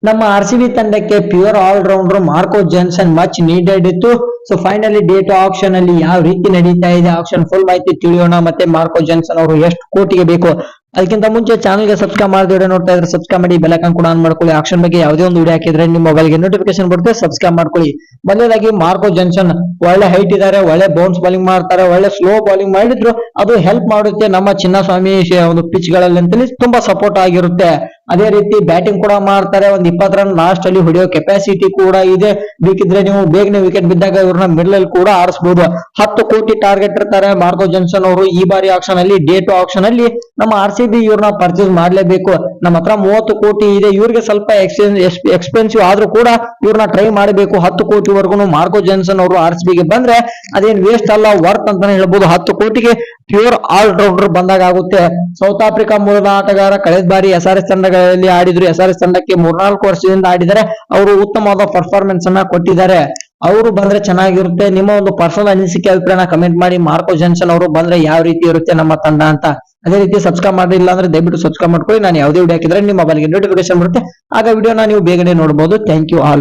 ನಮ್ಮ RCB ತಂಡಕ್ಕೆ pure all rounder Marco Johnson much needed ಇತ್ತು. ಸೊ ಫೈನಲಿ ಡೇಟ್ ಆಕ್ಷನ್ ಅಲ್ಲಿ ಯಾವ ರೀತಿ ನಡೀತಾ ಇದೆ, ಆಕ್ಷನ್ ಫುಲ್ ಮಾಹಿತಿ ತಿಳಿಯೋಣ. ಮತ್ತೆ ಮಾರ್ಕೋ ಜಾನ್ಸನ್ ಅವರು ಎಷ್ಟು ಕೋಟಿಗೆ ಬೇಕು, ಅದಕ್ಕಿಂತ ಮುಂಚೆ ಚಾನಲ್ಗೆ ಸಬ್ಸ್ಕ್ರೈಬ್ ಮಾಡದಿದ್ರೆ ನೋಡ್ತಾ ಇದ್ರೆ ಸಬ್ಸ್ಕ್ರೈಬ್ ಮಾಡಿ, ಬೆಲ್ ಐಕಾನ್ ಕೂಡ ಆನ್ ಮಾಡ್ಕೊಳ್ಳಿ. ಆಕ್ಷನ್ ಬಗ್ಗೆ ಯಾವುದೇ ಒಂದು ವಿಡಿಯೋ ಹಾಕಿದ್ರೆ ನಿಮ್ಮ ಮೊಬೈಲ್ಗೆ ನೋಟಿಫಿಕೇಶನ್ ಬರುತ್ತೆ, ಸಬ್ಸ್ಕ್ರೈಬ್ ಮಾಡ್ಕೊಳ್ಳಿ. ಮೊದಲನೇದಾಗಿ ಮಾರ್ಕೋ ಜಾನ್ಸನ್ ಒಳ್ಳೆ ಹೈಟ್ ಇದ್ದಾರೆ, ಒಳ್ಳೆ ಬೌನ್ಸ್ ಬೌಲಿಂಗ್ ಮಾಡ್ತಾರೆ, ಒಳ್ಳೆ ಸ್ಲೋ ಬೌಲಿಂಗ್ ಮಾಡಿದ್ರು ಅದು ಹೆಲ್ಪ್ ಮಾಡುತ್ತೆ ನಮ್ಮ ಚಿನ್ನಸ್ವಾಮಿ ಒಂದು ಪಿಚ್ ಗಳಲ್ಲಿ ಅಂತೇಳಿ ತುಂಬಾ ಸಪೋರ್ಟ್ ಆಗಿರುತ್ತೆ. ಅದೇ ರೀತಿ ಬ್ಯಾಟಿಂಗ್ ಕೂಡ ಮಾಡ್ತಾರೆ, ಒಂದ್ 20 ರನ್ ಲಾಸ್ಟ್ ಅಲ್ಲಿ ಹೊಡೆಯೋ ಕೆಪಾಸಿಟಿ ಕೂಡ ಇದೆ. ಬೇಕಿದ್ರೆ ನೀವು ಬೇಗನೆ ವಿಕೆಟ್ ಬಿದ್ದಾಗ ಇವ್ರನ್ನ ಮಿಡಲ್ ಅಲ್ಲಿ ಕೂಡ ಆಡಿಸಬಹುದು. 10 ಕೋಟಿ ಟಾರ್ಗೆಟ್ ಇರ್ತಾರೆ ಮಾರ್ಕೋ ಜಾನ್ಸನ್ ಅವರು. ಈ ಬಾರಿ ಆಕ್ಷನ್ ಅಲ್ಲಿ ಡೇಟ್ ಆಕ್ಷನ್ ಅಲ್ಲಿ ನಮ್ಮ RCB ಇವ್ರನ್ನ ಪರ್ಚೇಸ್ ಮಾಡ್ಲೇಬೇಕು. ನಮ್ಮ ಹತ್ರ 30 ಕೋಟಿ ಇದೆ, ಇವ್ರಿಗೆ ಸ್ವಲ್ಪ ಎಕ್ಸ್ಪೆನ್ಸಿವ್ ಆದ್ರೂ ಕೂಡ ಇವ್ರನ್ನ ಟ್ರೈ ಮಾಡಬೇಕು. 10 ಕೋಟಿವರೆಗೂ ಮಾರ್ಕೋ ಜಾನ್ಸನ್ ಅವರು RCB ಗೆ ಬಂದ್ರೆ ಅದೇನ್ ವೇಸ್ಟ್ ಅಲ್ಲ, ವರ್ತ್ ಅಂತಾನೆ ಹೇಳ್ಬೋದು. 10 ಕೋಟಿಗೆ ಪ್ಯೂರ್ ಆಲ್ ರೌಂಡರ್ ಬಂದಾಗ ಆಗುತ್ತೆ. ಸೌತ್ ಆಫ್ರಿಕಾ ಮೂಲದ ಆಟಗಾರ, ಕಳೆದ ಬಾರಿ SRH ತಂಡಗಳಲ್ಲಿ ಆಡಿದ್ರು. SRH ತಂಡಕ್ಕೆ 3-4 ವರ್ಷದಿಂದ ಆಡಿದರೆ ಅವರು ಉತ್ತಮವಾದ ಪರ್ಫಾರ್ಮೆನ್ಸ್ ಅನ್ನ ಕೊಟ್ಟಿದ್ದಾರೆ. ಅವರು ಬಂದ್ರೆ ಚೆನ್ನಾಗಿರುತ್ತೆ. ನಿಮ್ಮ ಒಂದು ಪರ್ಸನಲ್ ಅನಿಸಿಕೆ ಅಭಿಪ್ರಾಯನ ಕಮೆಂಟ್ ಮಾಡಿ. ಮಾರ್ಕೋ ಜಾನ್ಸನ್ ಅವರು ಬಂದ್ರೆ ಯಾವ ರೀತಿ ಇರುತ್ತೆ ನಮ್ಮ ತಂಡ ಅಂತ. ಅದೇ ರೀತಿ ಸಬ್ಸ್ಕ್ರೈಬ್ ಮಾಡಿಲ್ಲ ಅಂದ್ರೆ ದಯವಿಟ್ಟು ಸಬ್ಸ್ಕ್ರೈಬ್ ಮಾಡ್ಕೊಳ್ಳಿ. ನಾನು ಯಾವುದೇ ವಿಡಿಯೋ ಹಾಕಿದ್ರೆ ನಿಮ್ಮ ಮೊಬೈಲ್ಗೆ ನೋಟಿಫಿಕೇಶನ್ ಬರುತ್ತೆ, ಆಗ ವಿಡಿಯೋನ ನೀವು ಬೇಗನೆ ನೋಡಬಹುದು. Thank you all.